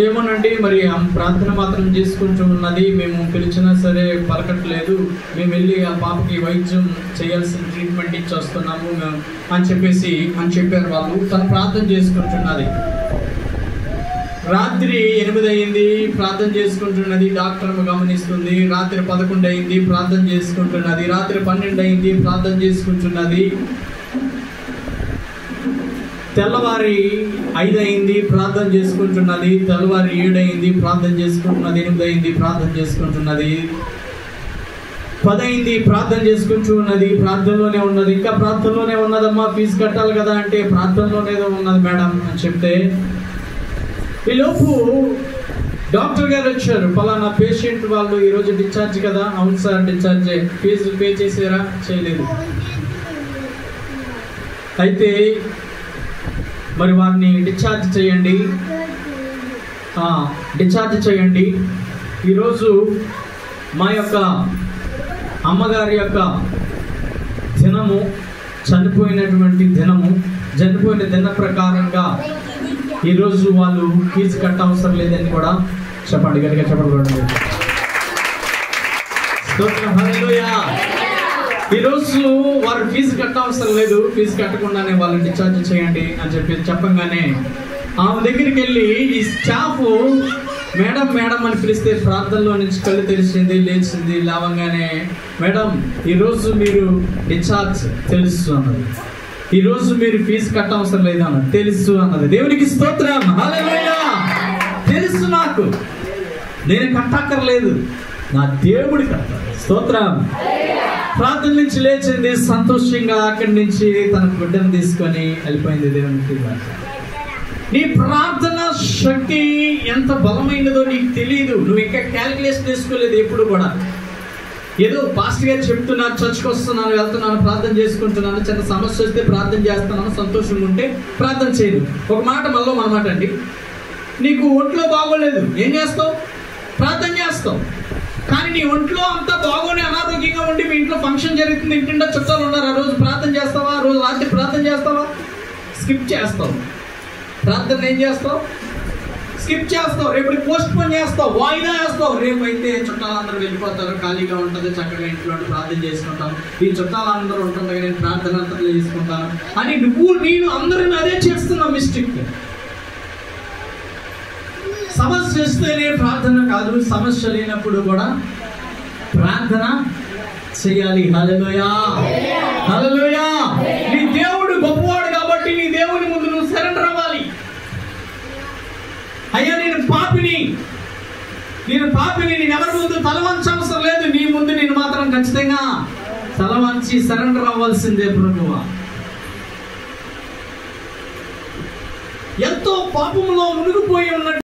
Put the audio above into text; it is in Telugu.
ఏమోనండి మరి ప్రార్థన మాత్రం చేసుకుంటూ ఉన్నది, మేము పిలిచినా సరే పలకట్లేదు, మేము వెళ్ళి ఆ పాపకి వైద్యం చేయాల్సిన ట్రీట్మెంట్ ఇచ్చి వస్తున్నాము అని చెప్పారు వాళ్ళు. తను ప్రార్థన చేసుకుంటున్నది. రాత్రి 8 అయింది, ప్రార్థన చేసుకుంటున్నది. డాక్టర్ గమనిస్తుంది. రాత్రి 11 అయింది, ప్రార్థన చేసుకుంటున్నది. రాత్రి 12 అయింది, ప్రార్థన చేసుకుంటున్నది. తెల్లవారి 5 అయింది, ప్రార్థన చేసుకుంటున్నది. తెల్లవారి 7 అయింది, ప్రార్థన చేసుకుంటున్నది. 8 అయింది, ప్రార్థన చేసుకుంటున్నది. 10 అయింది, ప్రార్థన చేసుకుంటూ ఉన్నది. ప్రార్థనలోనే ఉన్నది. ఇంకా ప్రార్థనలోనే ఉన్నదమ్మా, ఫీజు కట్టాలి కదా అంటే ప్రార్థనలోనే ఉన్నది మేడం అని చెప్తే, ఈలోపు డాక్టర్ గారు వచ్చారు. పలానా పేషెంట్ వాళ్ళు ఈరోజు డిశ్చార్జ్ కదా. అవును సార్ డిశ్చార్జ్. ఫీజు పే చేసారా? చేయలేదు. అయితే మరి వారిని డిశ్చార్జ్ చేయండి. ఈరోజు మా యొక్క అమ్మగారి యొక్క దినము, చనిపోయిన దిన ప్రకారంగా ఈరోజు వాళ్ళు ఫీజు కట్ట అవసరం లేదని కూడా చెప్పండి. గట్టిగా చెప్పండి. ఈరోజు వారు ఫీజు కట్ట అవసరం లేదు, ఫీజు కట్టకుండానే వాళ్ళు డిశ్చార్జ్ చేయండి అని చెప్పంగానే ఆమె దగ్గరికి వెళ్ళి ఈ స్టాఫ్ మేడం మేడం అని పిలిస్తే ప్రార్థనలో నుంచి కళ్ళు తెరిచింది, లేచింది. లేవగానే మేడం ఈరోజు మీరు డిశ్చార్జ్ తెలుసు అన్నది. ఈరోజు మీరు ఫీజు కట్ట అవసరం లేదు అన్నది. తెలుసు అన్నది. దేవునికి స్తోత్రం. హల్లెలూయా. తెలుసు, నాకు, నేను కట్టక్కర్లేదు, నా దేవుడి కట్టాలి. స్తోత్రం. ప్రార్థన నుంచి లేచింది, సంతోషంగా అక్కడి నుంచి తన బిడ్డను తీసుకొని వెళ్ళిపోయింది. దేవునికి నీ ప్రార్థన శక్తి ఎంత బలమైనదో నీకు తెలియదు. నువ్వు ఇంకా క్యాలిక్యులేషన్ చేసుకోలేదు ఎప్పుడు కూడా. ఏదో పాస్టర్ గారు చెప్తున్నారు, చర్చ్కి వస్తున్నాను, వెళ్తున్నాను, ప్రార్థన చేసుకుంటున్నాను, చిన్న సమస్య వస్తే ప్రార్థన చేస్తున్నాను, సంతోషంగా ఉంటే ప్రార్థన చేయదు. ఒక మాట మళ్ళీ మనమాట అండి, నీకు ఒంట్లో బాగోలేదు, ఏం చేస్తావు? ప్రార్థన చేస్తావు. కానీ నీ ఒంట్లో అంతా బాగోని అనారోగ్యంగా ఉండి మీ ఇంట్లో ఫంక్షన్ జరుగుతుంది, ఇంటింటో చుట్టాలు ఉన్నారు, ఆ రోజు ప్రార్థన చేస్తావా? ఆ రోజు రాత్రి ప్రార్థన చేస్తావా? స్కిప్ చేస్తావు. ప్రార్థన ఏం చేస్తావు? స్కిప్ చేస్తావు. రేపు పోస్ట్ పోన్ చేస్తావు, వాయిదా వేస్తావు. రేపు అయితే చుట్టాలందరూ వెళ్ళిపోతారు, ఖాళీగా ఉంటుంది, చక్కగా ఇంట్లో ప్రార్థన చేసుకుంటాను, ఈ చుట్టాలందరూ ఉంటుండగా నేను ప్రార్థన అంతా చేసుకుంటాను అని నేను అందరిని అదే చేస్తున్నావు. మిస్టేక్. సమస్య వస్తేనే ప్రార్థన కాదు, సమస్య లేనప్పుడు కూడా ప్రార్థన చేయాలి. హల్లెలూయా. హల్లెలూయా. నీ దేవుడు గొప్పవాడు కాబట్టి నీ దేవుని ముందు నువ్వు సరెండర్ అవ్వాలి. అయ్యా నేను పాపిని, నేను ఎవరి ముందు తల వంచవసరం లేదు, నీ ముందు నేను మాత్రం ఖచ్చితంగా తల వంచి సరెండర్ అవ్వాల్సిందే ప్రభువా. ఎంతో పాపంలో మునిగిపోయి ఉన్న